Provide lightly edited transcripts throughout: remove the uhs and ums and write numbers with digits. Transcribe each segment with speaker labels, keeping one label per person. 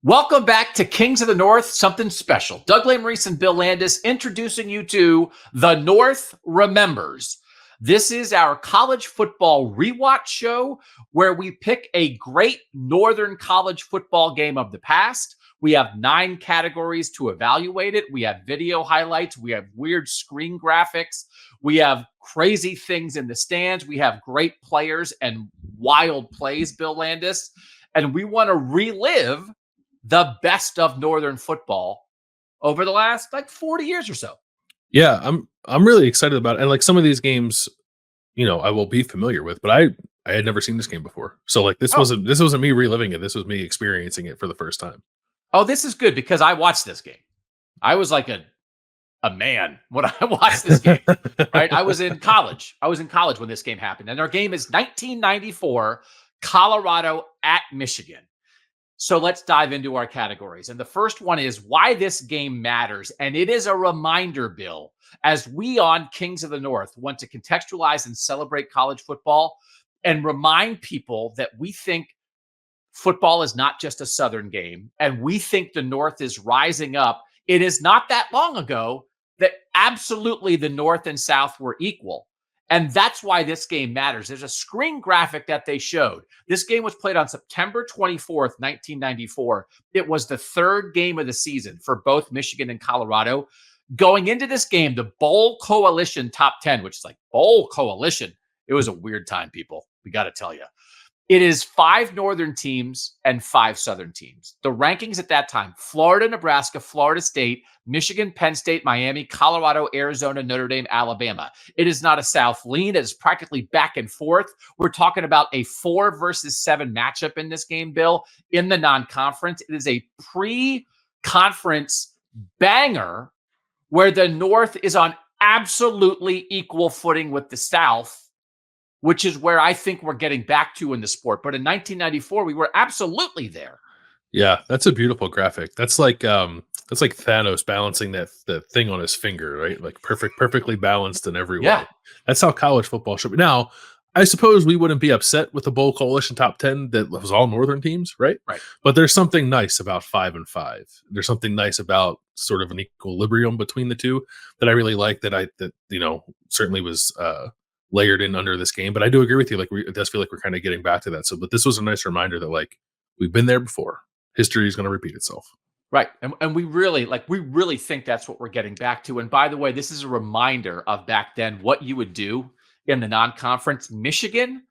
Speaker 1: Welcome back to Kings of the North, something special. Lesmerises and Bill Landis introducing you to The North Remembers. This is our college football rewatch show where we pick a great Northern college football game of the past. We have 9 categories to evaluate it. We have video highlights. We have weird screen graphics. We have crazy things in the stands. We have great players and wild plays, Bill Landis. And we want to relive the best of Northern football over the last 40 years or so.
Speaker 2: Yeah, I'm really excited about it. And some of these games, I will be familiar with, but I had never seen this game before. So this wasn't me reliving it. This was me experiencing it for the first time.
Speaker 1: Oh, this is good because I watched this game. I was like a man when I watched this game, right? I was in college. When this game happened. And our game is 1994, Colorado at Michigan. So let's dive into our categories. And the first one is why this game matters. And it is a reminder, Bill, as we on Kings of the North want to contextualize and celebrate college football and remind people that we think football is not just a Southern game. And we think the North is rising up. It is not that long ago that absolutely the North and South were equal. And that's why this game matters. There's a screen graphic that they showed. This game was played on September 24th, 1994. It was the third game of the season for both Michigan and Colorado. Going into this game, the Bowl Coalition top 10, which is Bowl Coalition. It was a weird time, people. We got to tell you. It is 5 Northern teams and 5 Southern teams. The rankings at that time, Florida, Nebraska, Florida State, Michigan, Penn State, Miami, Colorado, Arizona, Notre Dame, Alabama. It is not a South lean. It is practically back and forth. We're talking about a 4 versus 7 matchup in this game, Bill, in the non-conference. It is a pre-conference banger where the North is on absolutely equal footing with the South, which is where I think we're getting back to in the sport. But in 1994, we were absolutely there.
Speaker 2: Yeah, that's a beautiful graphic. That's like Thanos balancing the thing on his finger, right? Perfectly balanced in every way.
Speaker 1: Yeah.
Speaker 2: That's how college football should be. Now, I suppose we wouldn't be upset with the Bowl Coalition top 10 that was all Northern teams, right?
Speaker 1: Right.
Speaker 2: But there's something nice about 5 and 5. There's something nice about sort of an equilibrium between the two that I really like. That certainly was layered in under this game. But I do agree with you. It does feel like we're kind of getting back to that. But this was a nice reminder that we've been there before. History is going to repeat itself.
Speaker 1: Right. And we really think that's what we're getting back to. And by the way, this is a reminder of back then what you would do in the non-conference. Michigan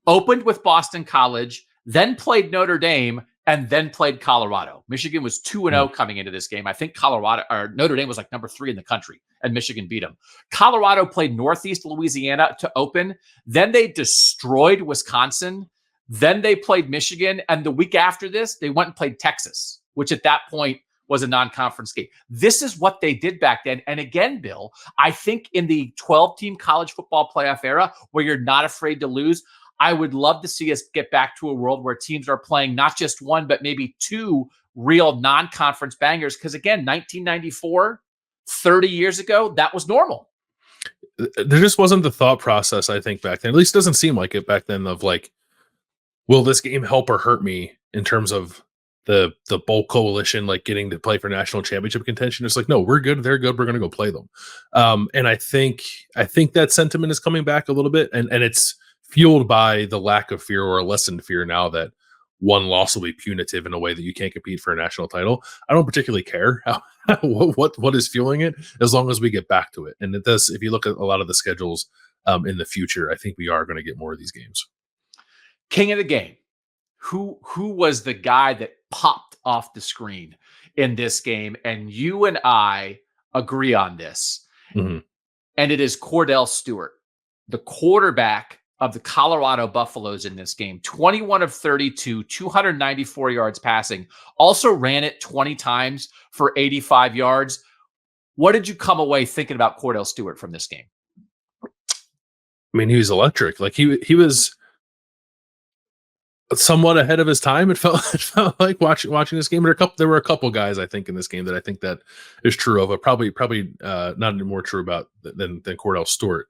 Speaker 1: opened with Boston College, then played Notre Dame, and then played Colorado. Michigan was 2-0 coming into this game. I think Notre Dame was number 3 in the country, and Michigan beat them. Colorado played Northeast Louisiana to open. Then they destroyed Wisconsin. Then they played Michigan. And the week after this, they went and played Texas, which at that point was a non-conference game. This is what they did back then. And again, Bill, I think in the 12-team college football playoff era where you're not afraid to lose, I would love to see us get back to a world where teams are playing not just 1, but maybe 2 real non-conference bangers. Because again, 1994, 30 years ago, that was normal.
Speaker 2: There just wasn't the thought process, I think, back then. At least it doesn't seem like it back then of will this game help or hurt me in terms of the Bowl Coalition, getting to play for national championship contention? It's no, we're good. They're good. We're going to go play them. And I think that sentiment is coming back a little bit, and it's fueled by the lack of fear or a lessened fear now that one loss will be punitive in a way that you can't compete for a national title. I don't particularly care what is fueling it, as long as we get back to it. And it does. If you look at a lot of the schedules in the future, I think we are going to get more of these games.
Speaker 1: King of the game. Who was the guy that popped off the screen in this game? And you and I agree on this.
Speaker 2: Mm-hmm.
Speaker 1: And it is Kordell Stewart, the quarterback of the Colorado Buffaloes in this game. 21 of 32, 294 yards passing. Also ran it 20 times for 85 yards. What did you come away thinking about Kordell Stewart from this game?
Speaker 2: I mean, he was electric. He was somewhat ahead of his time. It felt like watching this game. There were a couple guys I think in this game that I think that is true of. Probably not any more true about than Kordell Stewart.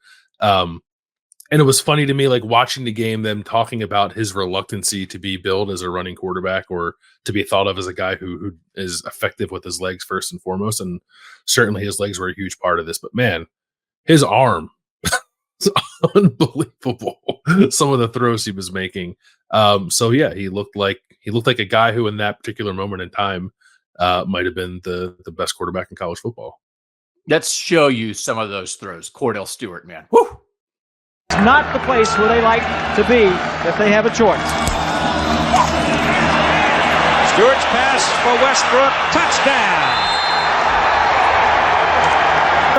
Speaker 2: And it was funny to me, like watching the game, them talking about his reluctancy to be billed as a running quarterback or to be thought of as a guy who is effective with his legs first and foremost. And certainly his legs were a huge part of this. But man, his arm is unbelievable. Some of the throws he was making. So yeah, he looked like a guy who, in that particular moment in time, might have been the best quarterback in college football.
Speaker 1: Let's show you some of those throws. Kordell Stewart, man. Woo!
Speaker 3: It's not the place where they like to be if they have a choice.
Speaker 4: Stewart's pass for Westbrook, touchdown.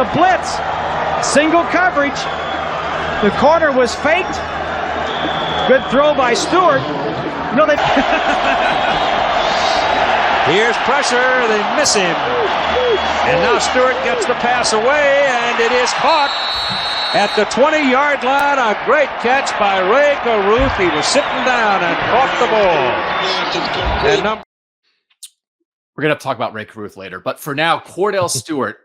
Speaker 3: The blitz, single coverage. The corner was faked. Good throw by Stewart. No, they.
Speaker 4: Here's pressure, they miss him. And now Stewart gets the pass away, and it is caught at the 20-yard line. A great catch by Ray Caruth. He was sitting down and caught the ball. And
Speaker 1: we're going to talk about Ray Caruth later. But for now, Kordell Stewart,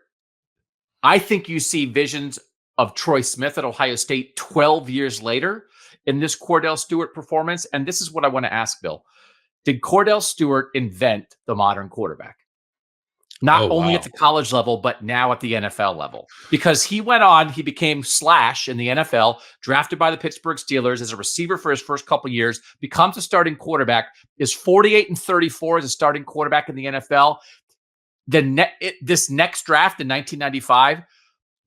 Speaker 1: I think you see visions of Troy Smith at Ohio State 12 years later in this Kordell Stewart performance. And this is what I want to ask, Bill. Did Kordell Stewart invent the modern quarterback? Not only at the college level, but now at the NFL level. Because he went on, he became Slash in the NFL, drafted by the Pittsburgh Steelers as a receiver for his first couple of years, becomes a starting quarterback, is 48-34 as a starting quarterback in the NFL. This next draft in 1995,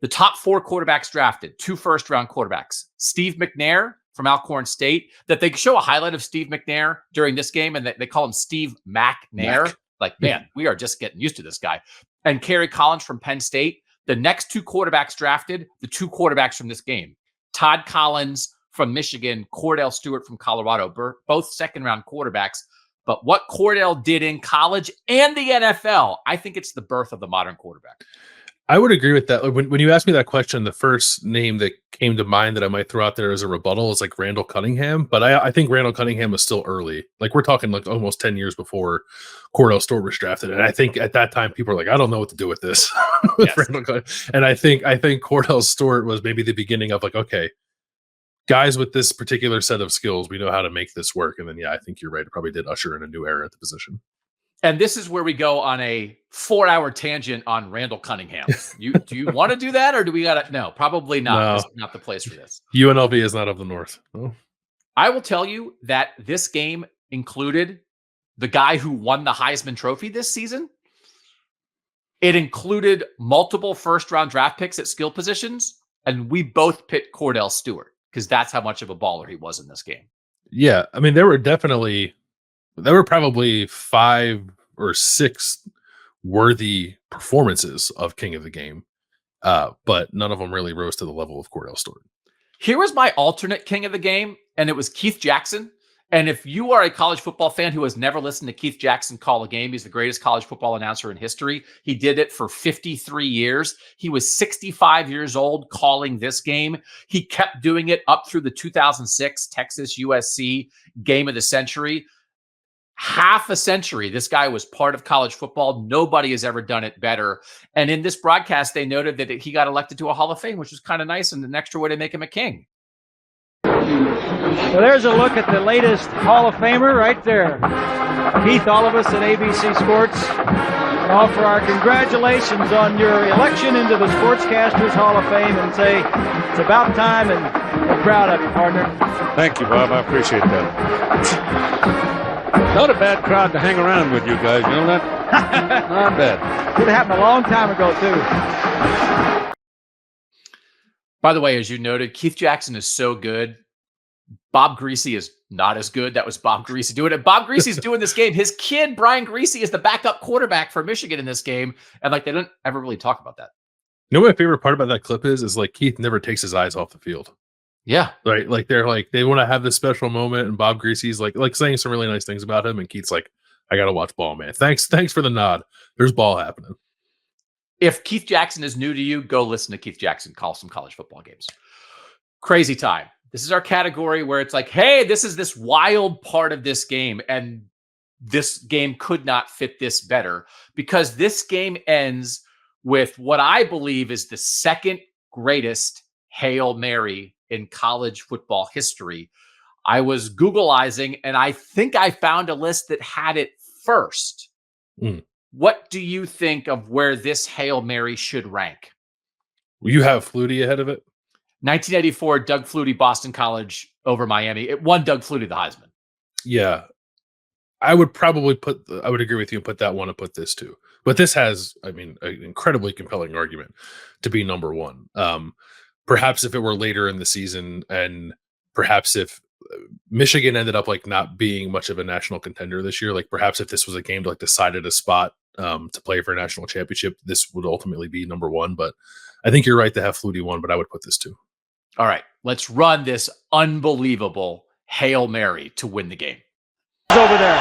Speaker 1: the top 4 quarterbacks drafted, 2 first-round quarterbacks. Steve McNair from Alcorn State, that they show a highlight of Steve McNair during this game, and they call him Steve McNair. Like, man, we are just getting used to this guy. And Kerry Collins from Penn State. The next 2 quarterbacks drafted, the 2 quarterbacks from this game. Todd Collins from Michigan, Kordell Stewart from Colorado, both second-round quarterbacks. But what Kordell did in college and the NFL, I think it's the birth of the modern quarterback.
Speaker 2: I would agree with that. When you asked me that question, the first name that came to mind that I might throw out there as a rebuttal is like Randall Cunningham. But I think Randall Cunningham was still early. Like we're talking like almost 10 years before Kordell Stewart was drafted. And I think at that time, people were like, I don't know what to do with this. And I think Kordell Stewart was maybe the beginning of like, okay, guys with this particular set of skills, we know how to make this work. And then, yeah, I think you're right. It probably did usher in a new era at the position.
Speaker 1: And this is where we go on a 4-hour tangent on Randall Cunningham. Do you want to do that, or do we got to? No, probably not.
Speaker 2: No.
Speaker 1: This is not the place for this.
Speaker 2: UNLV is not of the North. Oh.
Speaker 1: I will tell you that this game included the guy who won the Heisman Trophy this season. It included multiple first-round draft picks at skill positions, and we both picked Kordell Stewart because that's how much of a baller he was in this game.
Speaker 2: Yeah, I mean, there were probably 5 or 6 worthy performances of King of the Game, but none of them really rose to the level of Kordell Stewart.
Speaker 1: Here was my alternate King of the Game, and it was Keith Jackson. And if you are a college football fan who has never listened to Keith Jackson call a game, he's the greatest college football announcer in history. He did it for 53 years. He was 65 years old calling this game. He kept doing it up through the 2006 Texas USC game of the century. Half a century, this guy was part of college football. Nobody has ever done it better. And in this broadcast, they noted that he got elected to a Hall of Fame, which was kind of nice and an extra way to make him a king.
Speaker 3: So there's a look at the latest Hall of Famer right there. Keith, all of us at ABC Sports offer our congratulations on your election into the Sportscasters Hall of Fame and say it's about time, and we're proud of you, partner.
Speaker 4: thank you, Bob. I appreciate that. Not a bad crowd to hang around with, you guys. You know that? Not bad.
Speaker 3: Could have happened a long time ago, too.
Speaker 1: By the way, as you noted, Keith Jackson is so good. Bob Greasy is not as good. That was Bob Greasy doing it. Bob Greasy's doing this game. His kid, Brian Greasy, is the backup quarterback for Michigan in this game. And like, they don't ever really talk about that.
Speaker 2: You know what my favorite part about that clip is like Keith never takes his eyes off the field.
Speaker 1: Yeah.
Speaker 2: Right. Like they want to have this special moment, and Bob Greasy's like saying some really nice things about him, and Keith's like, I gotta watch ball, man. Thanks for the nod. There's ball happening.
Speaker 1: If Keith Jackson is new to you, go listen to Keith Jackson call some college football games. Crazy time. This is our category where it's like, hey, this is this wild part of this game, and this game could not fit this better, because this game ends with what I believe is the second greatest Hail Mary in college football history. I was Googleizing, and I think I found a list that had it first. What do you think of where this Hail Mary should rank?
Speaker 2: You have Flutie ahead of it?
Speaker 1: 1984, Doug Flutie, Boston College over Miami. It won Doug Flutie the Heisman.
Speaker 2: Yeah. I would probably I would agree with you and put that one and put this too. But this has, I mean, an incredibly compelling argument to be number one. Perhaps if it were later in the season, and perhaps if Michigan ended up like not being much of a national contender this year, like perhaps if this was a game to like decided a spot to play for a national championship, this would ultimately be number one. But I think you're right to have Flutie one, but I would put this too.
Speaker 1: All right, let's run this unbelievable Hail Mary to win the game.
Speaker 3: Over there.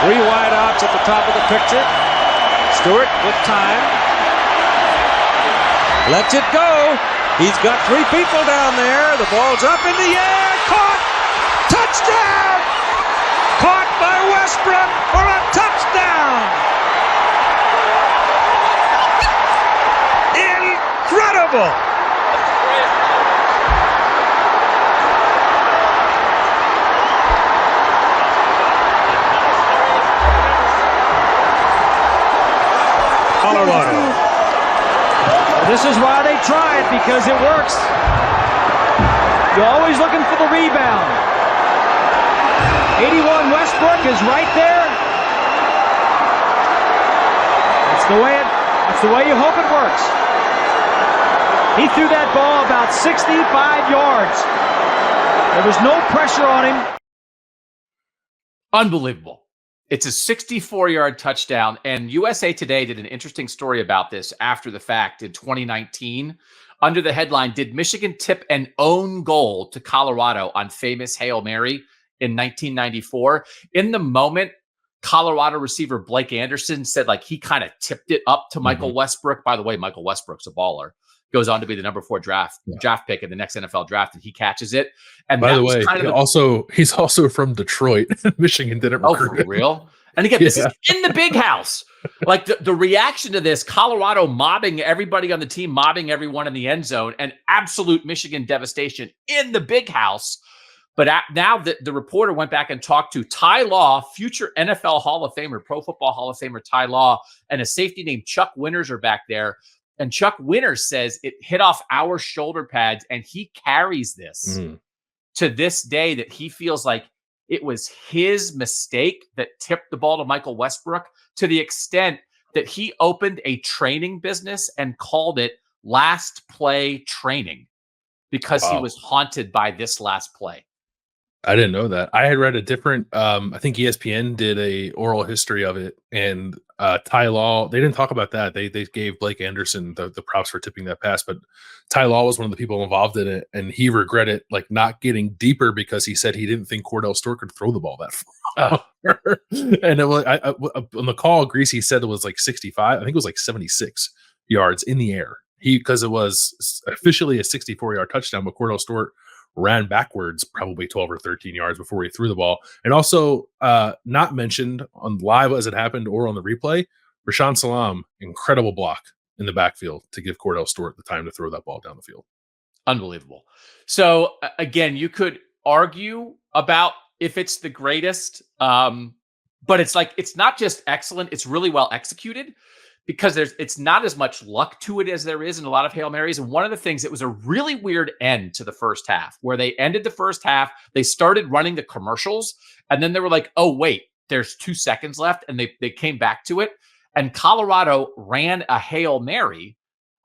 Speaker 4: 3 wideouts at the top of the picture. Stewart with time. Lets it go. He's got 3 people down there. The ball's up in the air. Caught. Touchdown. Caught by Westbrook for a touchdown. Incredible. Colorado.
Speaker 3: This is why they try it, because it works. You're always looking for the rebound. 81 Westbrook is right there. That's the way you hope it works. He threw that ball about 65 yards. There was no pressure on him.
Speaker 1: Unbelievable. It's a 64-yard touchdown, and USA Today did an interesting story about this after the fact in 2019 under the headline, "Did Michigan tip an own goal to Colorado on famous Hail Mary in 1994?" In the moment, Colorado receiver Blake Anderson said like he kind of tipped it up to Michael Westbrook. By the way, Michael Westbrook's a baller. Goes on to be the number 4 draft pick in the next NFL draft, and he catches it. And
Speaker 2: by the way, he's also from Detroit. Michigan didn't recruit
Speaker 1: for real. And again, this is in the big house. Like the reaction to this, Colorado mobbing everybody on the team, mobbing everyone in the end zone, and absolute Michigan devastation in the big house. But now the reporter went back and talked to Ty Law, future NFL Hall of Famer, Pro Football Hall of Famer Ty Law, and a safety named Chuck Winters are back there. And Chuck Winters says it hit off our shoulder pads, and he carries this to this day that he feels like it was his mistake that tipped the ball to Michael Westbrook, to the extent that he opened a training business and called it Last Play Training because he was haunted by this last play.
Speaker 2: I didn't know that. I had read a different, I think ESPN did a oral history of it, and Ty Law, they didn't talk about that. They gave Blake Anderson the props for tipping that pass, but Ty Law was one of the people involved in it, and he regretted like not getting deeper because he said he didn't think Kordell Stewart could throw the ball that far. And it was, on the call, Greasy said it was like 65. I think it was like 76 yards in the air. Because it was officially a 64-yard touchdown, but Kordell Stewart ran backwards probably 12 or 13 yards before he threw the ball. And also not mentioned on live as it happened or on the replay, Rashaan Salaam, incredible block in the backfield to give Kordell Stewart the time to throw that ball down the field.
Speaker 1: Unbelievable. So again, you could argue about if it's the greatest, but it's like, it's not just excellent, it's really well executed, because it's not as much luck to it as there is in a lot of Hail Marys. And one of the things, it was a really weird end to the first half, where they ended the first half, they started running the commercials, and then they were like, oh, wait, there's 2 seconds left, and they came back to it. And Colorado ran a Hail Mary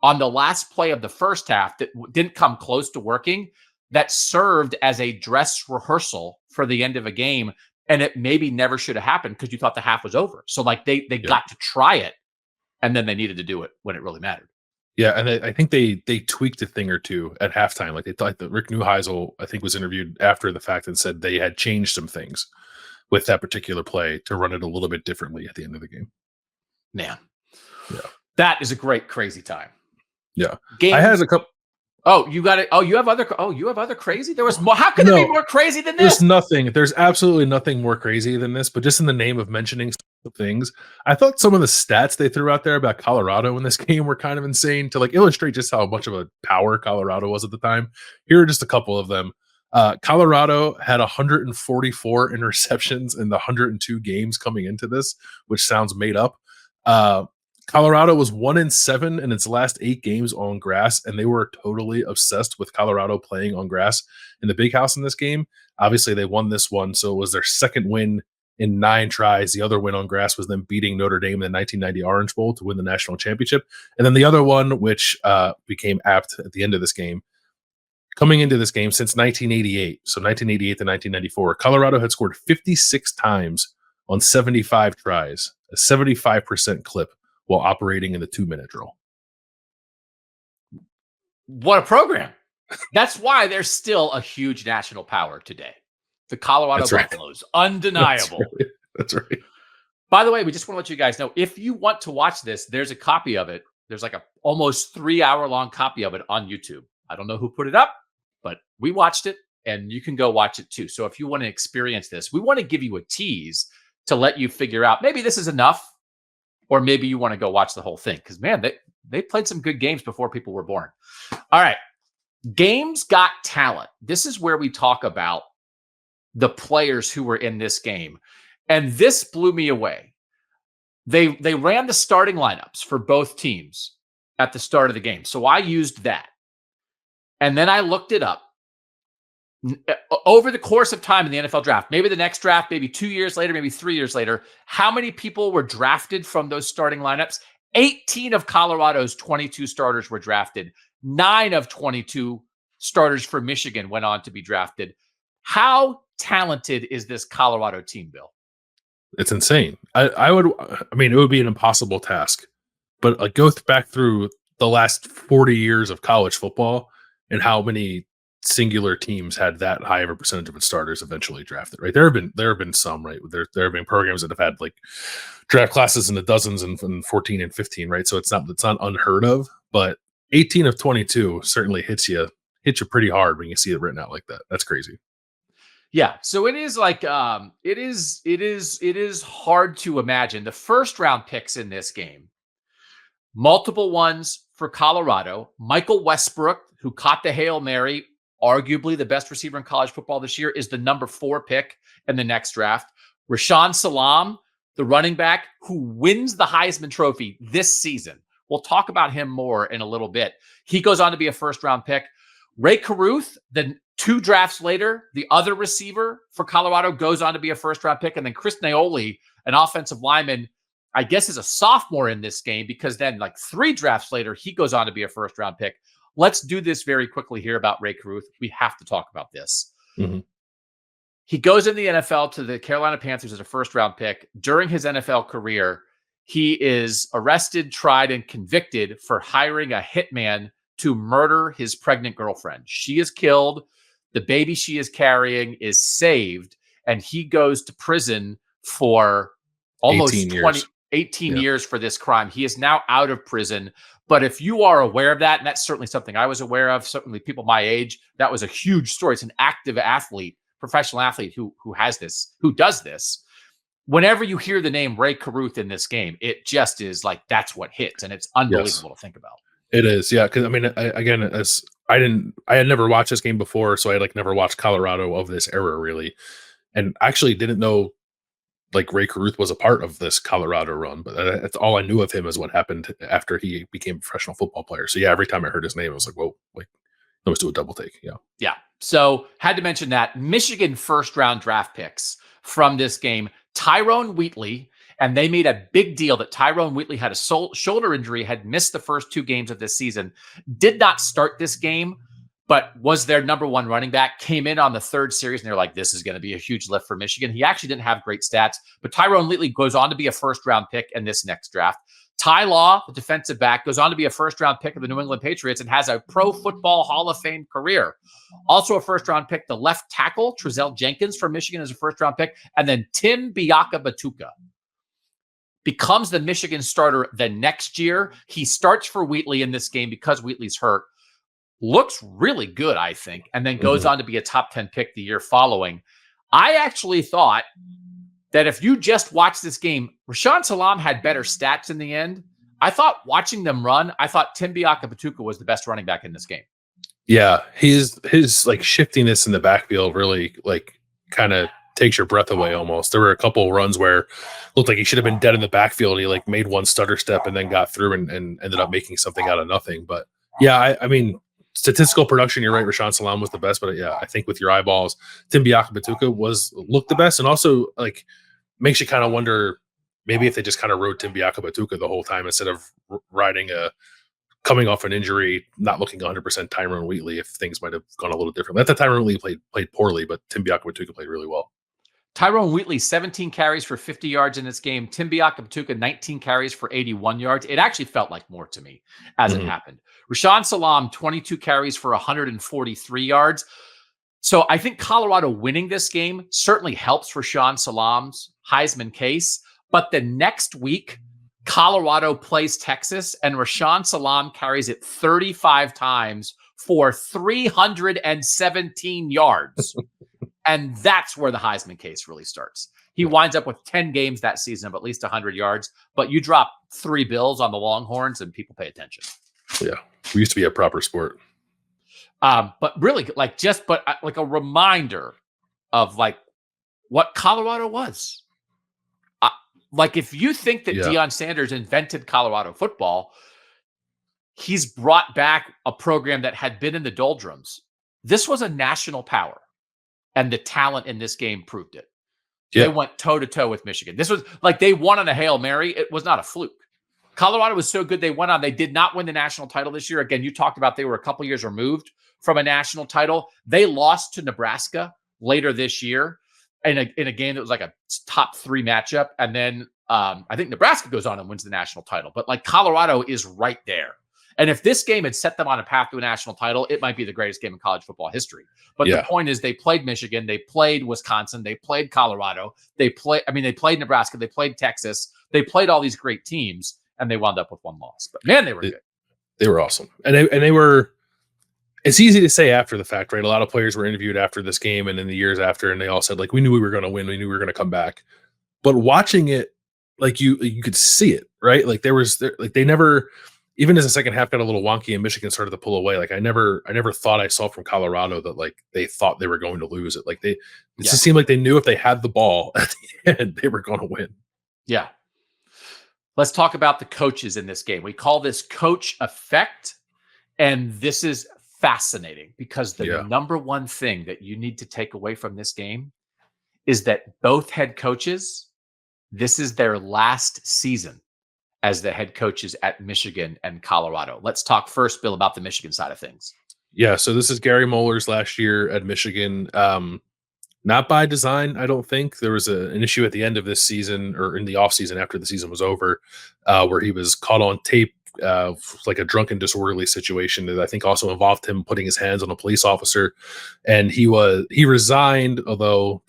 Speaker 1: on the last play of the first half that didn't come close to working, that served as a dress rehearsal for the end of a game. And it maybe never should have happened because you thought the half was over. So like they got to try it. And then they needed to do it when it really mattered.
Speaker 2: Yeah, and I think they tweaked a thing or two at halftime. Like they thought that Rick Neuheisel, I think, was interviewed after the fact and said they had changed some things with that particular play to run it a little bit differently at the end of the game.
Speaker 1: Man,
Speaker 2: yeah,
Speaker 1: that is a great crazy time.
Speaker 2: Yeah,
Speaker 1: game.
Speaker 2: I had a couple.
Speaker 4: Oh, you got it. Oh, you have other. Oh, you have other crazy. There was more. How could there be more crazy than this?
Speaker 2: There's nothing. There's absolutely nothing more crazy than this. But just in the name of mentioning things. I thought some of the stats they threw out there about Colorado in this game were kind of insane to like illustrate just how much of a power Colorado was at the time. Here are just a couple of them. Colorado had 144 interceptions in the 102 games coming into this, which sounds made up. Colorado was 1-7 in its last 8 games on grass, and they were totally obsessed with Colorado playing on grass in the Big House in this game. Obviously, they won this one, so it was their second win in 9 tries. The other win on grass was them beating Notre Dame in the 1990 Orange Bowl to win the national championship. And then the other one, which became apt at the end of this game, coming into this game since 1988, so 1988 to 1994, Colorado had scored 56 times on 75 tries, a 75% clip while operating in the 2-minute drill.
Speaker 1: What a program. That's why they're still a huge national power today. The Colorado Buffaloes, undeniable.
Speaker 2: That's right.
Speaker 1: By the way, we just want to let you guys know, if you want to watch this, there's a copy of it. There's like a almost 3-hour-long copy of it on YouTube. I don't know who put it up, but we watched it, and you can go watch it too. So if you want to experience this, we want to give you a tease to let you figure out maybe this is enough, or maybe you want to go watch the whole thing. Because, man, they played some good games before people were born. All right. Games Got Talent. This is where we talk about the players who were in this game. And this blew me away. They ran the starting lineups for both teams at the start of the game. So I used that. And then I looked it up. Over the course of time in the NFL draft, maybe the next draft, maybe 2 years later, maybe 3 years later, how many people were drafted from those starting lineups? 18 of Colorado's 22 starters were drafted. 9 of 22 starters for Michigan went on to be drafted. How talented is this Colorado team, Bill?
Speaker 2: It's insane. I mean, it would be an impossible task, but like go back through the last 40 years of college football and how many singular teams had that high of a percentage of its starters eventually drafted, right? There have been some, right? There have been programs that have had like draft classes in the dozens and 14 and 15, right? So it's not unheard of, but 18 of 22 certainly hits you pretty hard when you see it written out like that. That's crazy.
Speaker 1: Yeah. So it is like, it is hard to imagine the first round picks in this game. Multiple ones for Colorado. Michael Westbrook, who caught the Hail Mary, arguably the best receiver in college football this year, is the number 4 pick in the next draft. Rashaan Salaam, the running back who wins the Heisman Trophy this season. We'll talk about him more in a little bit. He goes on to be a first-round pick. Ray Caruth, then 2 drafts later, the other receiver for Colorado, goes on to be a first-round pick. And then Chris Naoli, an offensive lineman, I guess is a sophomore in this game, because then like 3 drafts later, he goes on to be a first-round pick. Let's do this very quickly here about Ray Caruth. We have to talk about this.
Speaker 2: Mm-hmm.
Speaker 1: He goes in the NFL to the Carolina Panthers as a first-round pick. During his NFL career, he is arrested, tried, and convicted for hiring a hitman to murder his pregnant girlfriend. She is killed. The baby she is carrying is saved, and he goes to prison for almost 18 years for this crime. He is now out of prison. But if you are aware of that, and that's certainly something I was aware of, certainly people my age, that was a huge story. It's an active athlete, professional athlete who does this. Whenever you hear the name Ray Caruth in this game, it just is like, that's what hits. And it's unbelievable to think about.
Speaker 2: It is. Yeah. Cause I mean, I had never watched this game before. So I like never watched Colorado of this era really. And actually didn't know like Ray Caruth was a part of this Colorado run, but that's all I knew of him is what happened after he became a professional football player. So yeah, every time I heard his name, I was like, whoa, like let's do a double take. Yeah. Yeah.
Speaker 1: So had to mention that Michigan first round draft picks from this game, Tyrone Wheatley, and they made a big deal that Tyrone Wheatley had a shoulder injury, had missed the first 2 games of this season, did not start this game, but was their number 1 running back, came in on the 3rd series, and they're like, this is going to be a huge lift for Michigan. He actually didn't have great stats, but Tyrone Wheatley goes on to be a first-round pick in this next draft. Ty Law, the defensive back, goes on to be a first-round pick of the New England Patriots and has a Pro Football Hall of Fame career. Also a first-round pick, the left tackle, Trezell Jenkins from Michigan, is a first-round pick, and then Tim Biakabatuka becomes the Michigan starter the next year. He starts for Wheatley in this game because Wheatley's hurt. Looks really good, I think, and then goes on to be a top 10 pick the year following. I actually thought that if you just watch this game, Rashaan Salaam had better stats in the end. I thought watching them run, I thought Tim Biakabatuka was the best running back in this game.
Speaker 2: Yeah, his like shiftiness in the backfield really like kind of takes your breath away almost. There were a couple of runs where it looked like he should have been dead in the backfield. He like made one stutter step and then got through and ended up making something out of nothing. But yeah, I mean, statistical production, you're right, Rashaan Salaam was the best. But yeah, I think with your eyeballs, Tim Biakabatuka looked the best, and also like makes you kind of wonder maybe if they just kind of rode Tim Biakabatuka the whole time instead of riding coming off an injury, not looking 100% Tyrone Wheatley, if things might have gone a little different. At the time, Tyrone Wheatley played poorly, but Tim Biakabatuka played really well.
Speaker 1: Tyrone Wheatley, 17 carries for 50 yards in this game. Tim Biakabatuka, 19 carries for 81 yards. It actually felt like more to me as it happened. Rashaan Salaam, 22 carries for 143 yards. So I think Colorado winning this game certainly helps Rashaan Salaam's Heisman case. But the next week, Colorado plays Texas, and Rashaan Salaam carries it 35 times for 317 yards. And that's where the Heisman case really starts. He winds up with 10 games that season of at least 100 yards, but you drop 3 bills on the Longhorns and people pay attention.
Speaker 2: Yeah, we used to be a proper sport.
Speaker 1: But really, like a reminder of like what Colorado was. Like if you think that Deion Sanders invented Colorado football, he's brought back a program that had been in the doldrums. This was a national power, and the talent in this game proved it. Yeah. They went toe-to-toe with Michigan. This was like they won on a Hail Mary. It was not a fluke. Colorado was so good they went on. They did not win the national title this year. Again, you talked about they were a couple years removed from a national title. They lost to Nebraska later this year in a game that was like a top 3 matchup. And then I think Nebraska goes on and wins the national title. But like Colorado is right there. And if this game had set them on a path to a national title, it might be the greatest game in college football history. But the point is they played Michigan, they played Wisconsin, they played Colorado, they played Nebraska, they played Texas, they played all these great teams, and they wound up with 1 loss. But man, they were good.
Speaker 2: They were awesome. And they were, it's easy to say after the fact, right? A lot of players were interviewed after this game and in the years after, and they all said, like, we knew we were going to win, we knew we were going to come back. But watching it, like you could see it, right? Like they never, even as the second half got a little wonky and Michigan started to pull away, like I never thought I saw from Colorado that like they thought they were going to lose it. Like it just seemed like they knew if they had the ball at the end, they were going to win.
Speaker 1: Yeah. Let's talk about the coaches in this game. We call this coach effect. And this is fascinating because the number one thing that you need to take away from this game is that both head coaches, this is their last season as the head coaches at Michigan and Colorado. Let's talk first, Bill, about the Michigan side of things.
Speaker 2: Yeah, so this is Gary Moeller's last year at Michigan. Not by design, I don't think. There was an issue at the end of this season or in the offseason after the season was over where he was caught on tape like a drunken disorderly situation that I think also involved him putting his hands on a police officer. And he resigned, although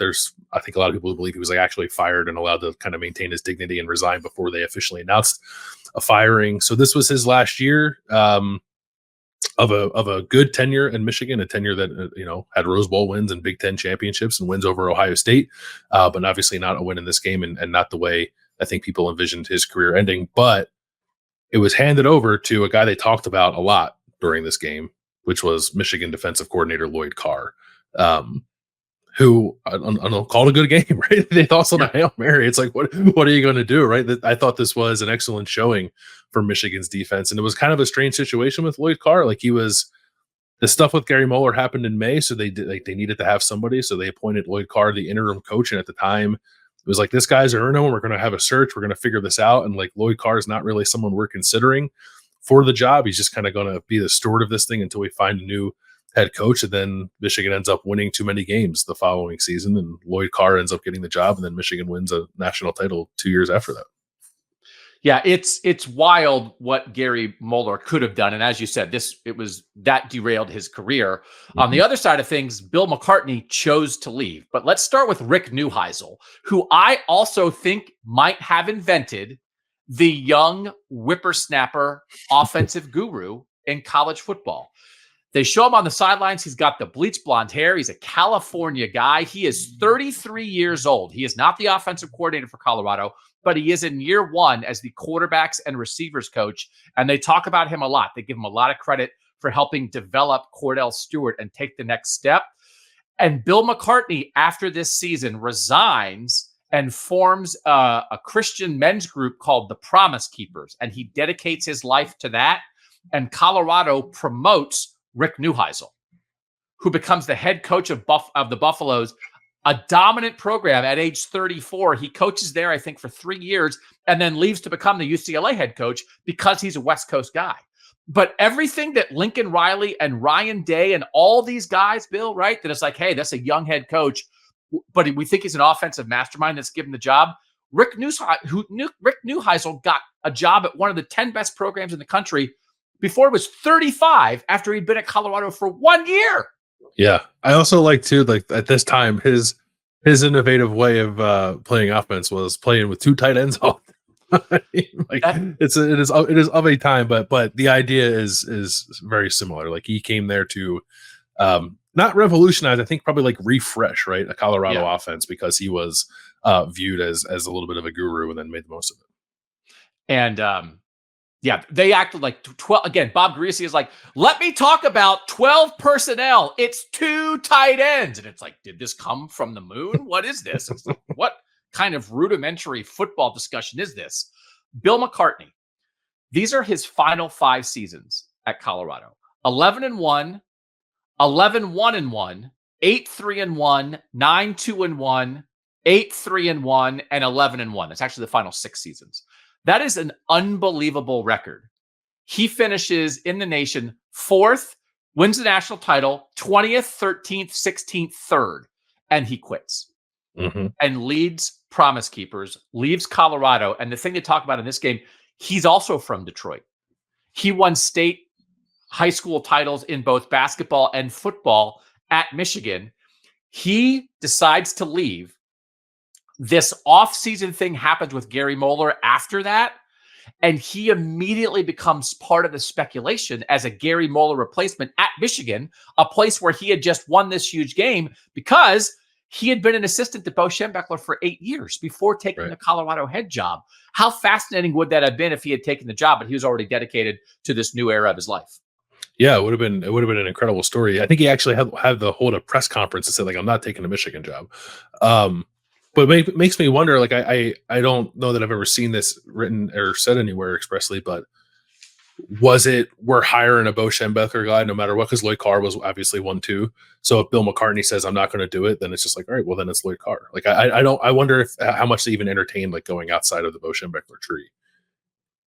Speaker 2: I think a lot of people believe he was like actually fired and allowed to kind of maintain his dignity and resign before they officially announced a firing. So this was his last year of a good tenure in Michigan, a tenure that had Rose Bowl wins and Big Ten championships and wins over Ohio State, but obviously not a win in this game and not the way I think people envisioned his career ending. But it was handed over to a guy they talked about a lot during this game, which was Michigan defensive coordinator Lloyd Carr, who called a good game, right? They tossed on a Hail Mary. It's like, what are you going to do, right? I thought this was an excellent showing for Michigan's defense. And it was kind of a strange situation with Lloyd Carr. Like the stuff with Gary Moeller happened in May. So they needed to have somebody. So they appointed Lloyd Carr, the interim coach. And at the time, it was like, this guy's Erno. We're going to have a search. We're going to figure this out. And like Lloyd Carr is not really someone we're considering for the job. He's just kind of going to be the steward of this thing until we find a new head coach. And then Michigan ends up winning too many games the following season. And Lloyd Carr ends up getting the job. And then Michigan wins a national title 2 years after that.
Speaker 1: Yeah, it's wild what Gary Moeller could have done. And as you said, that derailed his career. Mm-hmm. On the other side of things, Bill McCartney chose to leave. But let's start with Rick Neuheisel, who I also think might have invented the young whippersnapper offensive guru in college football. They show him on the sidelines. He's got the bleached blonde hair. He's a California guy. He is 33 years old. He is not the offensive coordinator for Colorado, but he is in year one as the quarterbacks and receivers coach. And they talk about him a lot. They give him a lot of credit for helping develop Kordell Stewart and take the next step. And Bill McCartney, after this season, resigns and forms a Christian men's group called the Promise Keepers. And he dedicates his life to that. And Colorado promotes Rick Neuheisel, who becomes the head coach of the Buffaloes, a dominant program at age 34. He coaches there, I think, for 3 years and then leaves to become the UCLA head coach because he's a West Coast guy. But everything that Lincoln Riley and Ryan Day and all these guys, Bill, right, that it's like, hey, that's a young head coach, but we think he's an offensive mastermind that's given the job. Rick Neuheisel got a job at one of the 10 best programs in the country before he was 35 after he'd been at Colorado for 1 year.
Speaker 2: Yeah. I also like too, like at this time, his innovative way of playing offense was playing with 2 tight ends all the time. It is of a time, but the idea is very similar. Like he came there to not revolutionize, I think probably like refresh, right? A Colorado offense, because he was viewed as a little bit of a guru and then made the most of it.
Speaker 1: And yeah, they acted like 12. Again, Bob Greasy is like, let me talk about 12 personnel. It's 2 tight ends. And it's like, did this come from the moon? What is this? It's like, what kind of rudimentary football discussion is this? Bill McCartney. These are his final 5 seasons at Colorado. 11-1, 11-1-1, 8-3-1, 9-2-1, 8-3-1, and 11-1. That's actually the final 6 seasons. That is an unbelievable record. He finishes in the nation 4th, wins the national title, 20th, 13th, 16th, 3rd, and he quits and leads Promise Keepers, leaves Colorado. And the thing to talk about in this game, he's also from Detroit. He won state high school titles in both basketball and football at Michigan. He decides to leave. This off-season thing happens with Gary Moeller after that, and he immediately becomes part of the speculation as a Gary Moeller replacement at Michigan, a place where he had just won this huge game because he had been an assistant to Bo Schembechler for 8 years before taking the Colorado head job. How fascinating would that have been if he had taken the job, but he was already dedicated to this new era of his life?
Speaker 2: Yeah, it would have been an incredible story. I think he actually had to hold a press conference and said, like, I'm not taking a Michigan job. But it makes me wonder, like, I don't know that I've ever seen this written or said anywhere expressly, but we're hiring a Bo Schembechler guy no matter what, because Lloyd Carr was obviously one too. So if Bill McCartney says I'm not going to do it, then it's just like, all right, well then it's Lloyd Carr. Like I wonder if how much they even entertained like going outside of the Bo Schembechler tree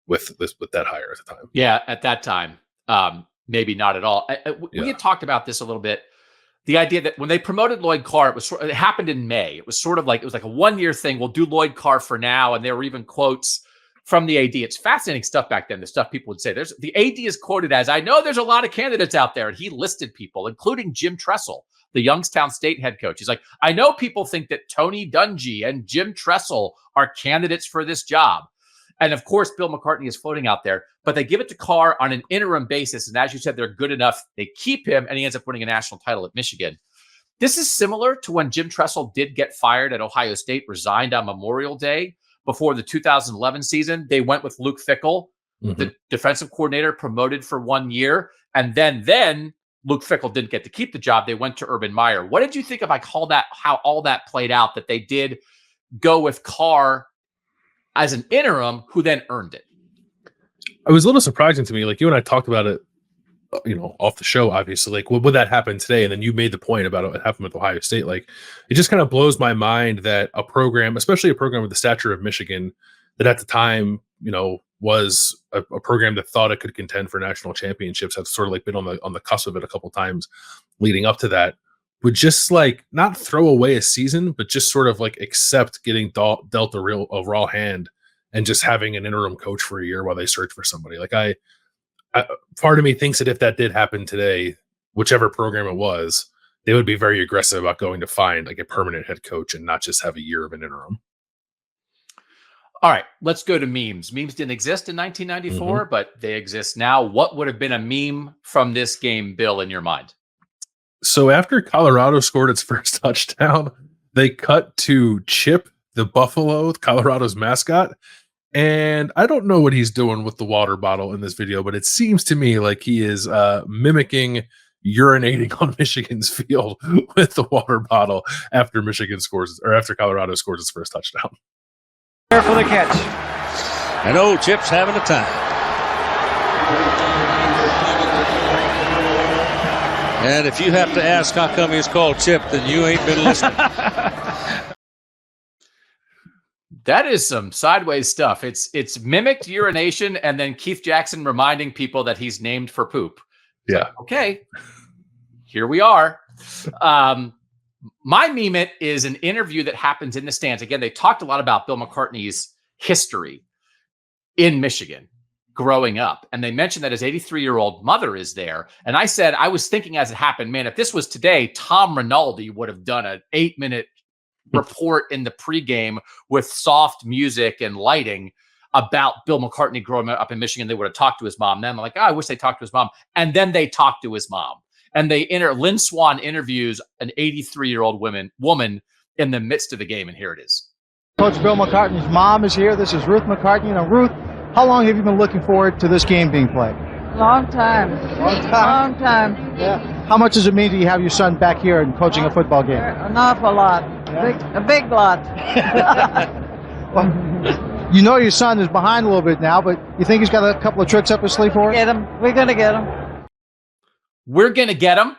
Speaker 2: with that hire at the time.
Speaker 1: Yeah, at that time, maybe not at all. We had talked about this a little bit. The idea that when they promoted Lloyd Carr, it happened in May. It was like a 1-year thing. We'll do Lloyd Carr for now. And there were even quotes from the AD. It's fascinating stuff back then, the stuff people would say. The AD is quoted as, I know there's a lot of candidates out there. And he listed people, including Jim Tressel, the Youngstown State head coach. He's like, I know people think that Tony Dungy and Jim Tressel are candidates for this job. And of course, Bill McCartney is floating out there, but they give it to Carr on an interim basis. And as you said, they're good enough. They keep him, and he ends up winning a national title at Michigan. This is similar to when Jim Tressel did get fired at Ohio State, resigned on Memorial Day before the 2011 season. They went with Luke Fickell, the defensive coordinator, promoted for 1 year. And then Luke Fickell didn't get to keep the job. They went to Urban Meyer. What did you think of how all that played out, that they did go with Carr as an interim who then earned it?
Speaker 2: It was a little surprising to me. Like you and I talked about it, off the show, obviously, like would that happen today? And then you made the point about what happened with Ohio State. Like it just kind of blows my mind that a program, especially a program with the stature of Michigan, that at the time, was a program that thought it could contend for national championships, have sort of like been on the cusp of it a couple of times leading up to that, would just like not throw away a season, but just sort of like accept getting dealt a raw hand and just having an interim coach for a year while they search for somebody. Like I part of me thinks that if that did happen today, whichever program it was, they would be very aggressive about going to find like a permanent head coach and not just have a year of an interim.
Speaker 1: All right, let's go to memes. Memes didn't exist in 1994, but they exist now. What would have been a meme from this game, Bill, in your mind?
Speaker 2: So after Colorado scored its first touchdown, they cut to Chip, the buffalo, Colorado's mascot. And I don't know what he's doing with the water bottle in this video, but it seems to me like he is mimicking urinating on Michigan's field with the water bottle after Michigan scores, or after Colorado scores its first touchdown.
Speaker 3: There for the catch.
Speaker 4: And old Chip's having a time. And if you have to ask how come he's called Chip, then you ain't been listening.
Speaker 1: That is some sideways stuff. It's mimicked urination and then Keith Jackson reminding people that he's named for poop.
Speaker 2: Yeah.
Speaker 1: Like, okay, here we are. My meme is an interview that happens in the stands. Again, they talked a lot about Bill McCartney's history in Michigan growing up. And they mentioned that his 83-year-old mother is there. And I said, I was thinking as it happened, man, if this was today, Tom Rinaldi would have done an 8-minute report in the pregame with soft music and lighting about Bill McCartney growing up in Michigan. They would have talked to his mom. Then I'm like, oh, I wish they talked to his mom. And then they talked to his mom. And Lynn Swan interviews an 83-year-old woman in the midst of the game. And here it is.
Speaker 5: Coach Bill McCartney's mom is here. This is Ruth McCartney. Now, Ruth, how long have you been looking forward to this game being played?
Speaker 6: Long time. Long time.
Speaker 5: Yeah. How much does it mean to you have your son back here and coaching a football game?
Speaker 6: An awful lot.
Speaker 5: Yeah.
Speaker 6: A big lot.
Speaker 5: Well, you know your son is behind a little bit now, but you think he's got a couple of tricks up his sleeve for us?
Speaker 6: Get him. We're going to get him.
Speaker 1: We're going to get him.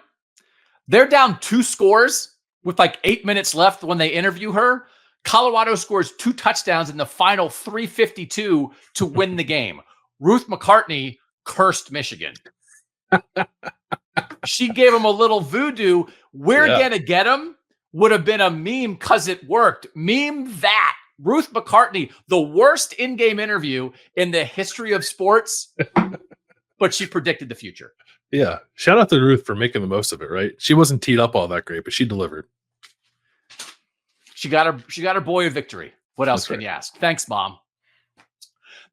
Speaker 1: They're down 2 scores with like 8 minutes left when they interview her. Colorado scores 2 touchdowns in the final 3:52 to win the game. Ruth McCartney cursed Michigan. She gave him a little voodoo. We're going to get him would have been a meme because it worked. Meme that. Ruth McCartney, the worst in-game interview in the history of sports, but she predicted the future.
Speaker 2: Yeah. Shout out to Ruth for making the most of it, right? She wasn't teed up all that great, but she delivered.
Speaker 1: She got her boy a victory. What else can you ask? Thanks, Mom.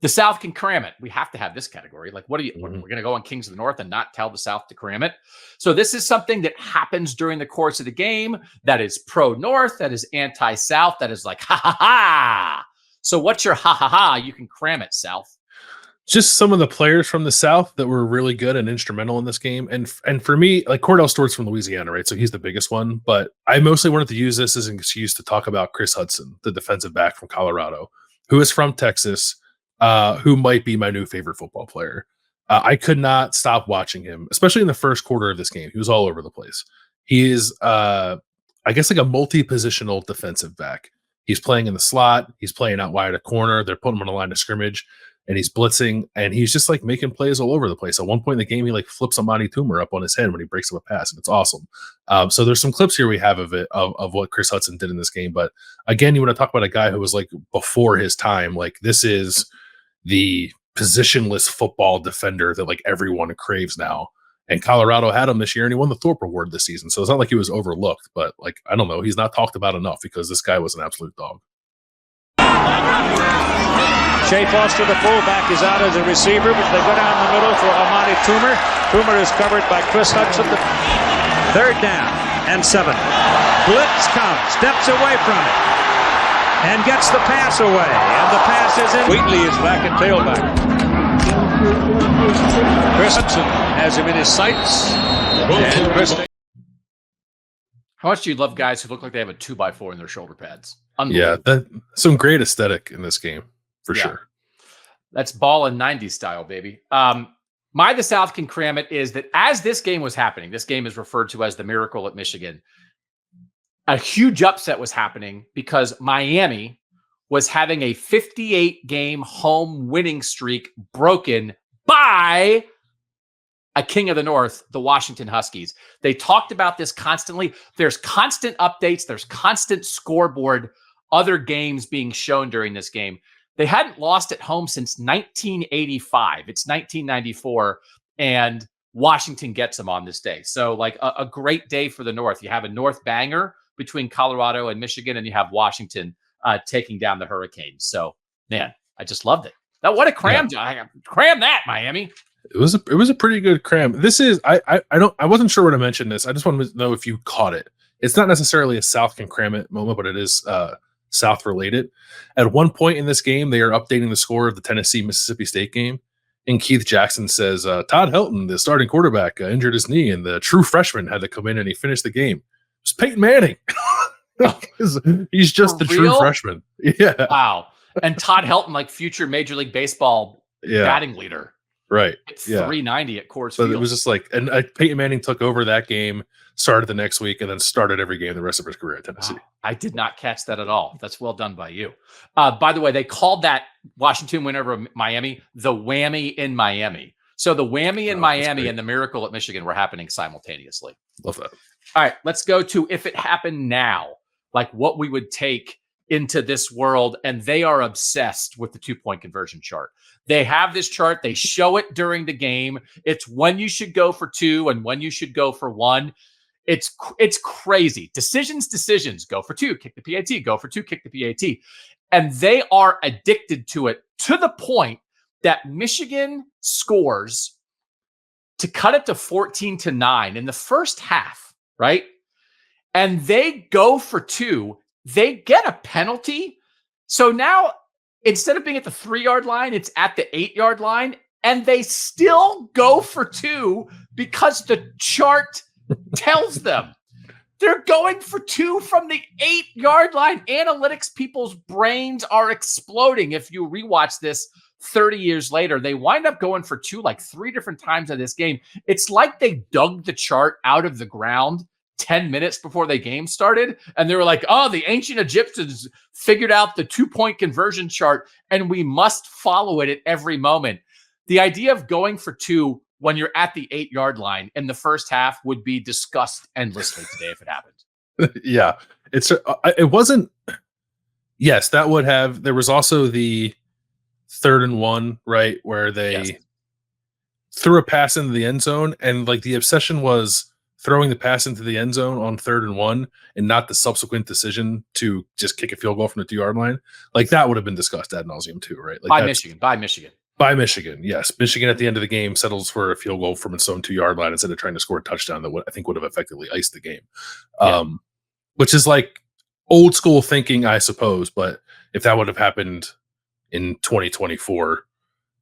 Speaker 1: The South can cram it. We have to have this category. Like, what are you? We're going to go on Kings of the North and not tell the South to cram it. So this is something that happens during the course of the game that is pro-North, that is anti-South, that is like, ha, ha, ha. So what's your ha, ha, ha? You can cram it, South.
Speaker 2: Just some of the players from the South that were really good and instrumental in this game. And for me, like Kordell Stewart's from Louisiana, right? So he's the biggest one. But I mostly wanted to use this as an excuse to talk about Chris Hudson, the defensive back from Colorado, who is from Texas, who might be my new favorite football player. I could not stop watching him, especially in the first quarter of this game. He was all over the place. He is, I guess, like a multi-positional defensive back. He's playing in the slot. He's playing out wide a corner. They're putting him on the line of scrimmage. And he's blitzing, and he's just like making plays all over the place. At one point in the game, he like flips a Monty Toomer up on his head when he breaks up a pass, and it's awesome. So there's some clips here we have of it, of what Chris Hudson did in this game. But again, you want to talk about a guy who was like before his time. Like, this is the positionless football defender that like everyone craves now. And Colorado had him this year, and he won the Thorpe Award this season. So it's not like he was overlooked, but like, I don't know, he's not talked about enough because this guy was an absolute dog.
Speaker 4: Shea Foster, the fullback, is out as a receiver, but they go down the middle for Amani Toomer. Toomer is covered by Chris Hudson. 3rd down and 7. Blitz comes, steps away from it, and gets the pass away. And the pass is in. Wheatley is back at tailback. Chris Hudson has him in his sights. And Chris.
Speaker 1: How much do you love guys who look like they have a 2x4 in their shoulder pads?
Speaker 2: Yeah, some great aesthetic in this game. For sure.
Speaker 1: That's ball and 90s style, baby. The South can cram it is that as this game was happening, this game is referred to as the Miracle at Michigan. A huge upset was happening because Miami was having a 58-game home winning streak broken by a King of the North, the Washington Huskies. They talked about this constantly. There's constant updates. There's constant scoreboard, other games being shown during this game. They hadn't lost at home since 1985. It's 1994, and Washington gets them on this day. So, like, a great day for the North. You have a North banger between Colorado and Michigan, and you have Washington taking down the Hurricanes. So Man, I just loved it. Now, what a Cram! Cram that, Miami.
Speaker 2: It was a pretty good Cram. This is I wasn't sure where to mention this. I just wanted to know if you caught it. It's not necessarily a South can cram it moment, but it is South related. At one point in this game, they are updating the score of the Tennessee-Mississippi State game, and Keith Jackson says Todd Helton, the starting quarterback, injured his knee, and the true freshman had to come in and he finished the game. It was Peyton Manning. He's just the true freshman. Yeah.
Speaker 1: Wow. And Todd Helton, like future Major League Baseball batting leader.
Speaker 2: Right.
Speaker 1: It's 390 at Coors Field.
Speaker 2: It was just like, and Peyton Manning took over that game, started the next week, and then started every game the rest of his career at Tennessee.
Speaker 1: Wow. I did not catch that at all. That's well done by you. By the way, they called that Washington win over Miami the whammy in Miami. So the whammy in Miami and the miracle at Michigan were happening simultaneously.
Speaker 2: Love that.
Speaker 1: All right, let's go to if it happened now, like what we would take into this world. And they are obsessed with the 2-point conversion chart. They have this chart. They show it during the game. It's when you should go for 2 and when you should go for 1. It's crazy. Decisions. Go for 2, kick the PAT. Go for 2, kick the PAT. And they are addicted to it to the point that Michigan scores to cut it to 14-9 in the first half, right? And they go for 2. They get a penalty. So now, instead of being at the 3-yard line, it's at the 8-yard line. And they still go for 2 because the chart tells them they're going for 2 from the 8-yard line. Analytics people's brains are exploding. If you rewatch this 30 years later, they wind up going for 2 like 3 different times in this game. It's like they dug the chart out of the ground 10 minutes before the game started. And they were like, oh, the ancient Egyptians figured out the 2-point conversion chart and we must follow it at every moment. The idea of going for 2 when you're at the 8-yard line in the first half would be discussed endlessly today if it happened.
Speaker 2: Yeah. It wasn't. Yes, that would have. There was also the 3rd and 1, right? Where they threw a pass into the end zone. And like the obsession was throwing the pass into the end zone on 3rd and 1 and not the subsequent decision to just kick a field goal from the 2-yard line. Like that would have been discussed ad nauseum too, right? Like
Speaker 1: By Michigan.
Speaker 2: Yes. Michigan at the end of the game settles for a field goal from its own 2-yard line instead of trying to score a touchdown that I think would have effectively iced the game. Which is like old school thinking, I suppose. But if that would have happened in 2024,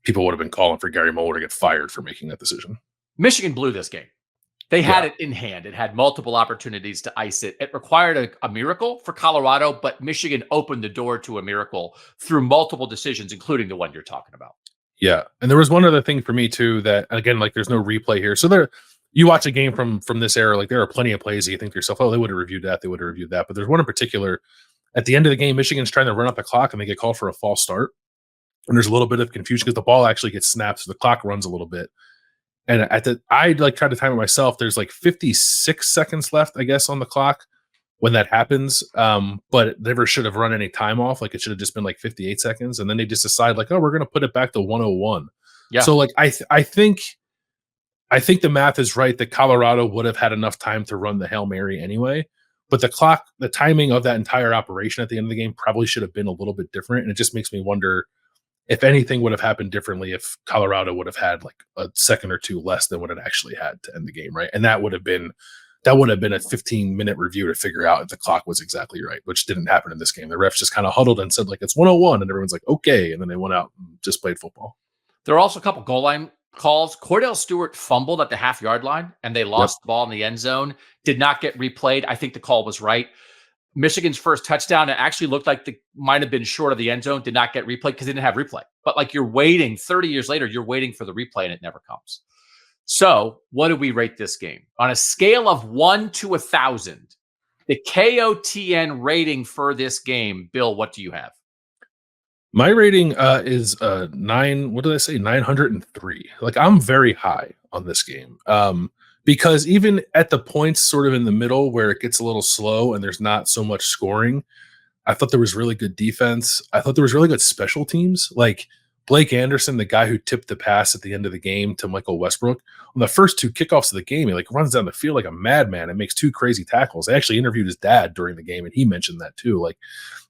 Speaker 2: people would have been calling for Gary Moeller to get fired for making that decision.
Speaker 1: Michigan blew this game. They had it in hand. It had multiple opportunities to ice it. It required a miracle for Colorado, but Michigan opened the door to a miracle through multiple decisions, including the one you're talking about.
Speaker 2: Yeah. And there was one other thing for me too, that again, like there's no replay here. So you watch a game from this era, like there are plenty of plays that you think to yourself, oh, they would have reviewed that. They would have reviewed that. But there's one in particular at the end of the game, Michigan's trying to run up the clock and they get called for a false start. And there's a little bit of confusion because the ball actually gets snapped. So the clock runs a little bit. And I like tried to time it myself. There's like 56 seconds left, I guess, on the clock when that happens. But it never should have run any time off. Like it should have just been like 58 seconds. And then they just decide like, oh, we're going to put it back to 101. Yeah. So like, I think the math is right that Colorado would have had enough time to run the Hail Mary anyway. But the timing of that entire operation at the end of the game probably should have been a little bit different. And it just makes me wonder if anything would have happened differently if Colorado would have had like a second or 2 less than what it actually had to end the game, right? And that would have been a 15-minute review to figure out if the clock was exactly right, which didn't happen in this game. The refs just kind of huddled and said like it's 101, and everyone's like, okay, and then they went out and just played football.
Speaker 1: There are also a couple goal line calls. Kordell Stewart fumbled at the half-yard line, and they lost the ball in the end zone. Did not get replayed. I think the call was right. Michigan's first touchdown, it actually looked like might have been short of the end zone, did not get replayed because they didn't have replay. But like you're waiting 30 years later, you're waiting for the replay and it never comes. So what do we rate this game? On a scale of 1 to 1,000, the KOTN rating for this game, Bill, what do you have?
Speaker 2: My rating is 9. What did I say? 903. Like I'm very high on this game. Because even at the points sort of in the middle where it gets a little slow and there's not so much scoring, I thought there was really good defense. I thought there was really good special teams. Like Blake Anderson, the guy who tipped the pass at the end of the game to Michael Westbrook, on the first 2 kickoffs of the game, he like runs down the field like a madman and makes 2 crazy tackles. I actually interviewed his dad during the game, and he mentioned that too. Like,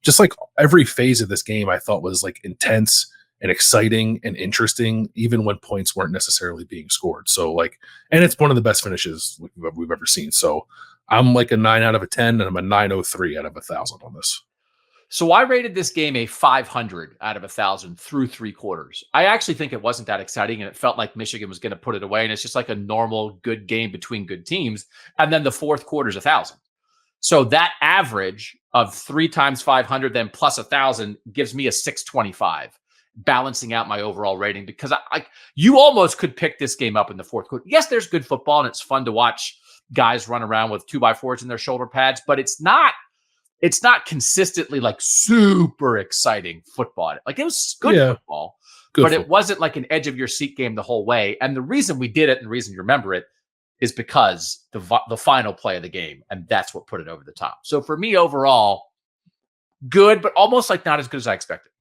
Speaker 2: just like every phase of this game, I thought was like intense and exciting and interesting, even when points weren't necessarily being scored. So like, and it's one of the best finishes we've ever seen. So I'm like a 9 out of a 10, and I'm a 903 out of 1,000 on this.
Speaker 1: So I rated this game a 500 out of 1,000 through 3 quarters. I actually think it wasn't that exciting, and it felt like Michigan was going to put it away. And it's just like a normal good game between good teams. And then the fourth quarter is 1,000. So that average of 3 times 500, then plus 1,000 gives me a 625, balancing out my overall rating, because you almost could pick this game up in the fourth quarter. Yes, there's good football, and it's fun to watch guys run around with 2x4s in their shoulder pads, but it's not consistently like super exciting football. Like, it was good football, but it wasn't like an edge of your seat game the whole way. And the reason we did it, and the reason you remember it, is because the final play of the game, and that's what put it over the top. So for me, overall, good, but almost like not as good as I expected.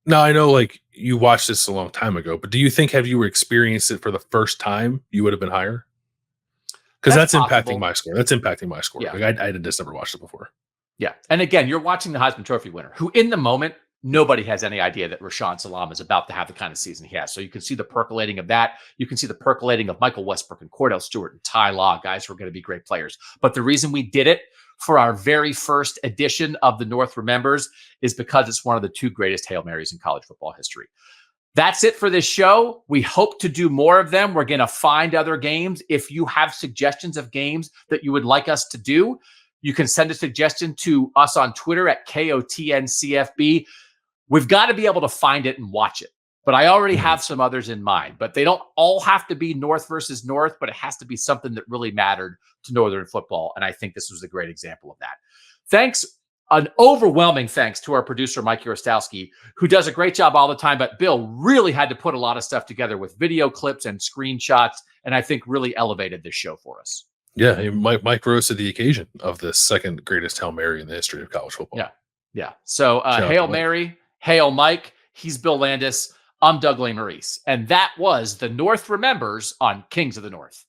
Speaker 2: Now I know like you watched this a long time ago, but do you think, have you experienced it for the first time, you would have been higher? Because that's impacting my score. That's impacting my score.
Speaker 1: Yeah.
Speaker 2: Like I just never watched it before.
Speaker 1: Yeah. And again, you're watching the Heisman Trophy winner, who in the moment, nobody has any idea that Rashaan Salaam is about to have the kind of season he has. So you can see the percolating of that. You can see the percolating of Michael Westbrook and Kordell Stewart and Ty Law, guys who are going to be great players. But the reason we did it for our very first edition of the North Remembers is because it's one of the 2 greatest Hail Marys in college football history. That's it for this show. We hope to do more of them. We're going to find other games. If you have suggestions of games that you would like us to do, you can send a suggestion to us on Twitter at KOTNCFB. We've got to be able to find it and watch it. But I already have some others in mind. But they don't all have to be North versus North, but it has to be something that really mattered to Northern football. And I think this was a great example of that. Thanks. An overwhelming thanks to our producer, Mike Urostowski, who does a great job all the time. But Bill really had to put a lot of stuff together with video clips and screenshots, and I think really elevated this show for us.
Speaker 2: Yeah, Mike rose to the occasion of the second greatest Hail Mary in the history of college football.
Speaker 1: Yeah. So Hail Mary, Hail Mike. He's Bill Landis. I'm Doug Lesmerises. And that was the North Remembers on Kings of the North.